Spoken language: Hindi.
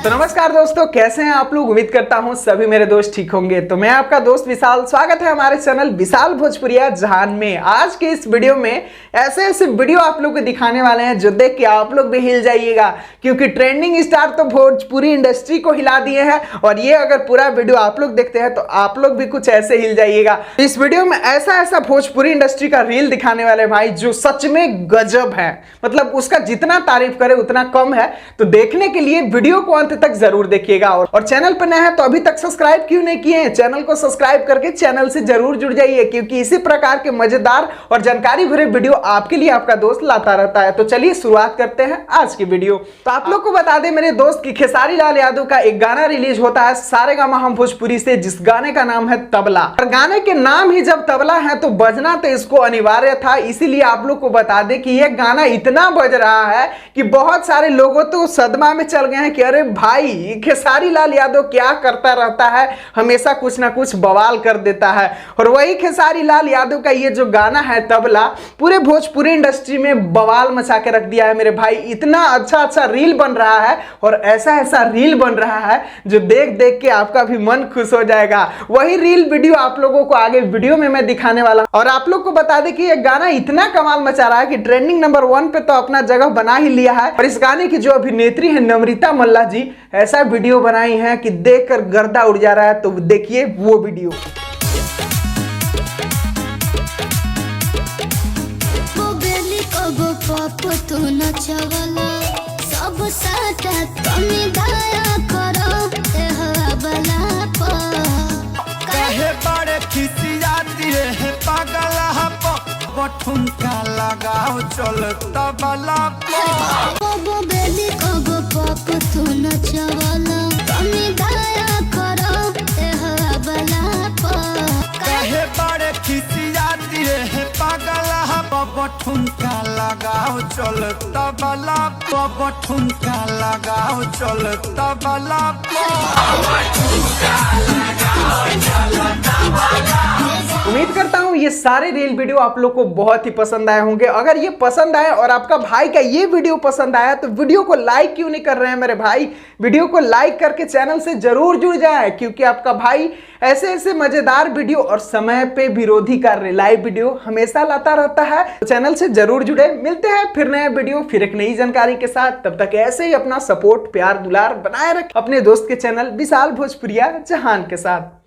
तो नमस्कार दोस्तों, कैसे हैं आप लोग। उम्मीद करता हूं सभी मेरे दोस्त ठीक होंगे। तो मैं आपका दोस्त विशाल, स्वागत है हमारे चैनल विशाल भोजपुरिया जहान में। आज के इस वीडियो में ऐसे ऐसे वीडियो आप लोग को दिखाने वाले हैं जो देख के आप लोग भी हिल जाइएगा, क्योंकि ट्रेंडिंग स्टार तो भोजपुरी इंडस्ट्री को हिला दिए हैं। और ये अगर पूरा वीडियो आप लोग देखते हैं तो आप लोग भी कुछ ऐसे हिल जाइएगा। इस वीडियो में ऐसा ऐसा भोजपुरी इंडस्ट्री का रील दिखाने वाले भाई जो सच में गजब है, मतलब उसका जितना तारीफ करे उतना कम है। तो देखने के लिए वीडियो को अंत तक जरूर देखिएगा। और चैनल पर नए हैं तो अभी तक सब्सक्राइब क्यों नहीं किए हैं, चैनल को सब्सक्राइब करके चैनल से जरूर जुड़ जाइए, क्योंकि इसी प्रकार के मजेदार और जानकारी भरे वीडियो आपके लिए आपका दोस्त लाता रहता है। तो चलिए शुरुआत करते हैं आज की वीडियो। तो आप लोग को बता दें मेरे दोस्त की खेसारी लाल यादव का एक गाना रिलीज होता है सारेगामा हम भोजपुरी से, जिस गाने का नाम है तबला। और गाने के नाम ही जब तबला है तो बजना तो इसको अनिवार्य था। इसीलिए आप लोग को बता दें कि यह गाना इतना बज रहा है कि बहुत सारे लोगों तो सदमा में चल गए हैं कि अरे भाई खेसारी लाल यादव क्या करता रहता है, हमेशा कुछ ना कुछ बवाल कर देता है। और वही खेसारी लाल यादव का ये जो गाना है तबला पूरे भोजपुरी इंडस्ट्री में बवाल मचा के रख दिया है मेरे भाई। इतना अच्छा अच्छा रील बन रहा है और ऐसा ऐसा रील बन रहा है जो देख देख के आपका भी मन खुश हो जाएगा। वही रील वीडियो आप लोगों को आगे वीडियो में मैं दिखाने वाला। और आप लोग को बता दें कि ये गाना इतना कमाल मचा रहा है कि ट्रेंडिंग नंबर 1 पे तो अपना जगह बना ही लिया है। और इस गाने की जो अभिनेत्री है नम्रता मल्ला जी, ऐसा वीडियो बनाई है कि देखकर गर्दा उड़ जा रहा है। तो देखिए वो वीडियो। ठुमका लगाओ चल तबला बेली कगो पप तू नचवाला कमी दया करो ए हबला कहे बड़े खिसियाती है पागला बब ठुमका लगाओ चल तबला बब ठुमका लगाओ चल तबला उम्मीद करता हूं ये सारे रील वीडियो आप लोग को बहुत ही पसंद आए होंगे। अगर ये पसंद आए और आपका भाई का ये वीडियो पसंद आया तो वीडियो को लाइक क्यों नहीं कर रहे हैं मेरे भाई। वीडियो को लाइक करके चैनल से जरूर जुड़ जाए, क्योंकि आपका भाई ऐसे ऐसे मजेदार वीडियो और समय पे विरोधी कार्य लाइव वीडियो हमेशा लाता रहता है। तो चैनल से जरूर जुड़े। मिलते हैं फिर नए वीडियो, फिर एक नई जानकारी के साथ। तब तक ऐसे ही अपना सपोर्ट प्यार दुलार बनाए रखें अपने दोस्त के चैनल विशाल भोजपुरिया जहान के साथ।